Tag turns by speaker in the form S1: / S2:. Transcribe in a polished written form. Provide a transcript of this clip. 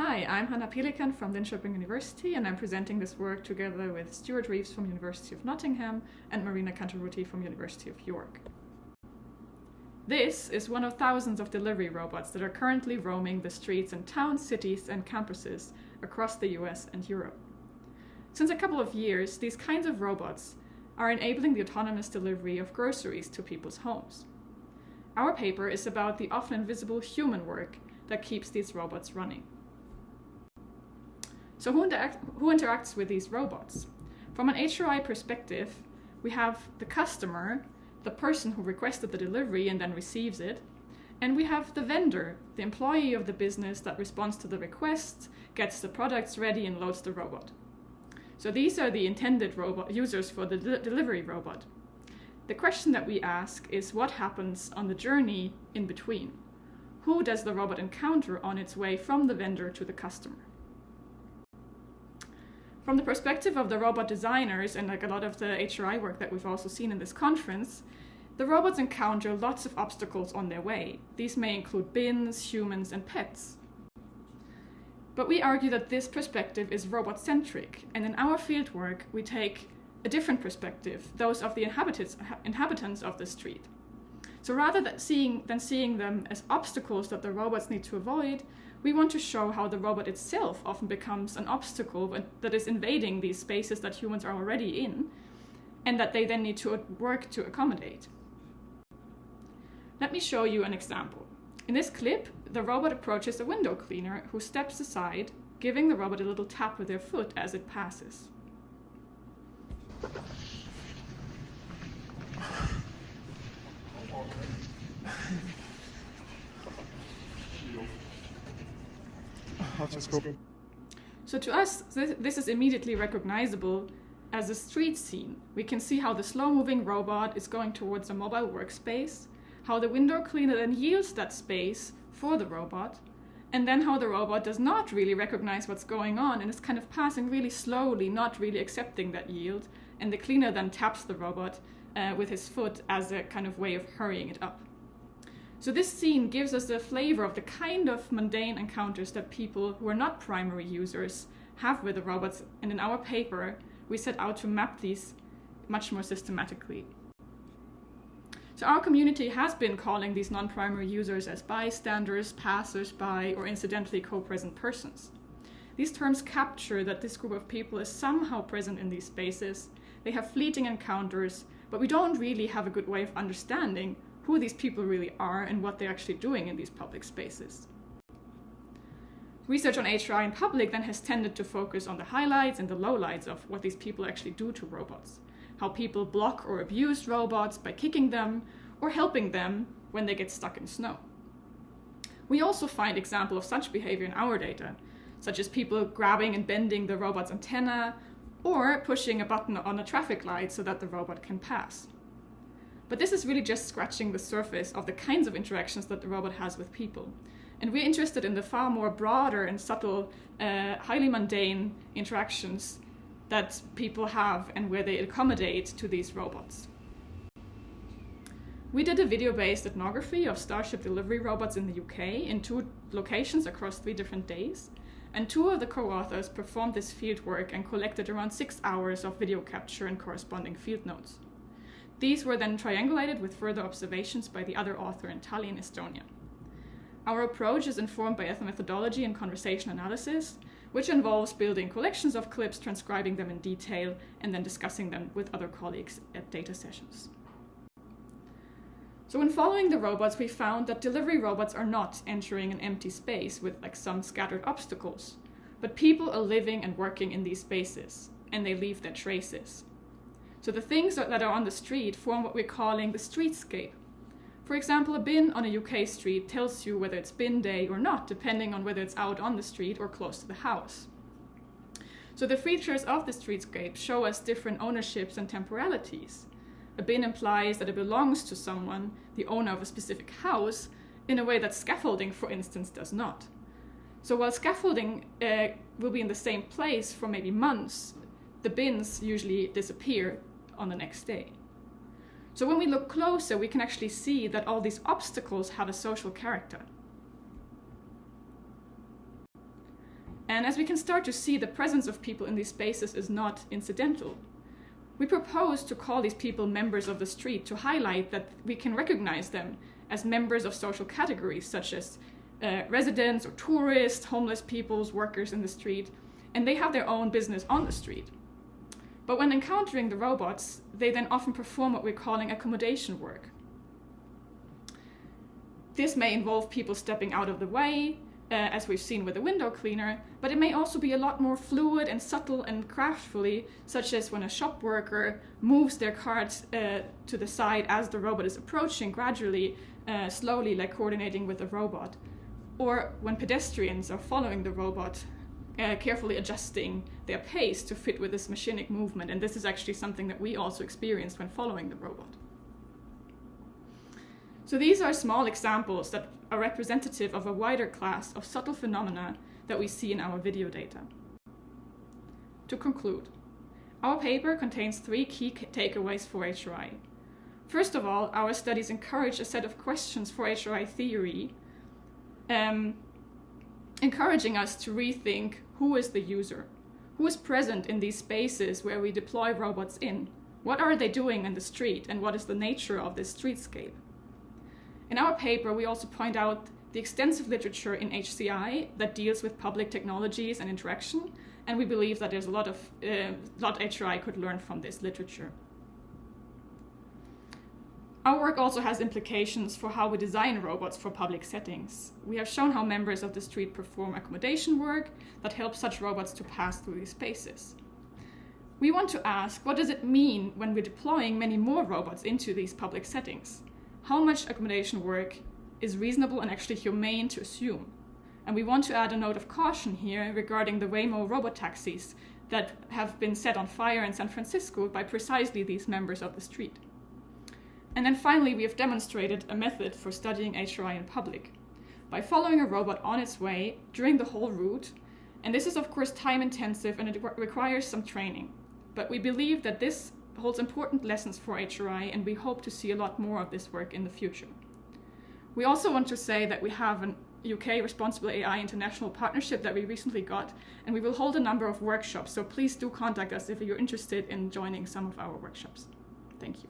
S1: Hi, I'm Pelikan from Linköping University, and I'm presenting this work together with Stuart Reeves from University of Nottingham and Marina Cantarutti from University of York. This is one of thousands of delivery robots that are currently roaming the streets in towns, cities, and campuses across the US and Europe. Since a couple of years, these kinds of robots are enabling the autonomous delivery of groceries to people's homes. Our paper is about the often invisible human work that keeps these robots running. So who interacts with these robots? From an HRI perspective, we have the customer, the person who requested the delivery and then receives it, and we have the vendor, the employee of the business that responds to the request, gets the products ready and loads the robot. So these are the intended robot users for the delivery robot. The question that we ask is what happens on the journey in between? Who does the robot encounter on its way from the vendor to the customer? From the perspective of the robot designers and like a lot of the HRI work that we've also seen in this conference, the robots encounter lots of obstacles on their way. These may include bins, humans, and pets. But we argue that this perspective is robot-centric, and in our fieldwork we take a different perspective, those of the inhabitants of the street. So rather than seeing them as obstacles that the robots need to avoid, we want to show how the robot itself often becomes an obstacle that is invading these spaces that humans are already in, and that they then need to work to accommodate. Let me show you an example. In this clip, the robot approaches a window cleaner who steps aside, giving the robot a little tap with their foot as it passes. So to us, this is immediately recognizable as a street scene. We can see how the slow-moving robot is going towards a mobile workspace, how the window cleaner then yields that space for the robot, and then how the robot does not really recognize what's going on and is kind of passing really slowly, not really accepting that yield, and the cleaner then taps the robot with his foot as a kind of way of hurrying it up. So this scene gives us a flavor of the kind of mundane encounters that people who are not primary users have with the robots, and in our paper we set out to map these much more systematically. So our community has been calling these non-primary users as bystanders, passers-by, or incidentally co-present persons. These terms capture that this group of people is somehow present in these spaces. They have fleeting encounters, but we don't really have a good way of understanding who these people really are and what they're actually doing in these public spaces. Research on HRI in public then has tended to focus on the highlights and the lowlights of what these people actually do to robots. How people block or abuse robots by kicking them or helping them when they get stuck in snow. We also find examples of such behavior in our data, such as people grabbing and bending the robot's antenna or pushing a button on a traffic light so that the robot can pass. But this is really just scratching the surface of the kinds of interactions that the robot has with people. And we're interested in the far more broader and subtle, highly mundane interactions that people have and where they accommodate to these robots. We did a video-based ethnography of Starship delivery robots in the UK in 2 locations across 3 different days. And 2 of the co-authors performed this fieldwork and collected around 6 hours of video capture and corresponding field notes. These were then triangulated with further observations by the other author in Tallinn, Estonia. Our approach is informed by ethnomethodology and conversation analysis, which involves building collections of clips, transcribing them in detail, and then discussing them with other colleagues at data sessions. So when following the robots, we found that delivery robots are not entering an empty space with like some scattered obstacles, but people are living and working in these spaces, and they leave their traces. So the things that are on the street form what we're calling the streetscape. For example, a bin on a UK street tells you whether it's bin day or not, depending on whether it's out on the street or close to the house. So the features of the streetscape show us different ownerships and temporalities. A bin implies that it belongs to someone, the owner of a specific house, in a way that scaffolding, for instance, does not. So while scaffolding will be in the same place for maybe months, the bins usually disappear on the next day. So when we look closer, we can actually see that all these obstacles have a social character. And as we can start to see, the presence of people in these spaces is not incidental. We propose to call these people members of the street to highlight that we can recognize them as members of social categories such as residents or tourists, homeless peoples, workers in the street, and they have their own business on the street. But when encountering the robots, they then often perform what we're calling accommodation work. This may involve people stepping out of the way, as we've seen with the window cleaner, but it may also be a lot more fluid and subtle and craftfully, such as when a shop worker moves their cart to the side as the robot is approaching gradually, slowly, like coordinating with the robot. Or when pedestrians are following the robot, carefully adjusting their pace to fit with this machinic movement. And this is actually something that we also experienced when following the robot. So these are small examples that are representative of a wider class of subtle phenomena that we see in our video data. To conclude, our paper contains 3 key takeaways for HRI. First of all, our studies encourage a set of questions for HRI theory, encouraging us to rethink who is the user, who is present in these spaces where we deploy robots in, what are they doing in the street, and what is the nature of this streetscape. In our paper, we also point out the extensive literature in HCI that deals with public technologies and interaction, and we believe that there's a lot HRI could learn from this literature. Our work also has implications for how we design robots for public settings. We have shown how members of the street perform accommodation work that helps such robots to pass through these spaces. We want to ask, what does it mean when we're deploying many more robots into these public settings? How much accommodation work is reasonable and actually humane to assume? And we want to add a note of caution here regarding the Waymo robot taxis that have been set on fire in San Francisco by precisely these members of the street. And then finally, we have demonstrated a method for studying HRI in public by following a robot on its way during the whole route. And this is of course time intensive and it requires some training. But we believe that this holds important lessons for HRI, and we hope to see a lot more of this work in the future. We also want to say that we have an UK Responsible AI International Partnership that we recently got, and we will hold a number of workshops, so please do contact us if you're interested in joining some of our workshops. Thank you.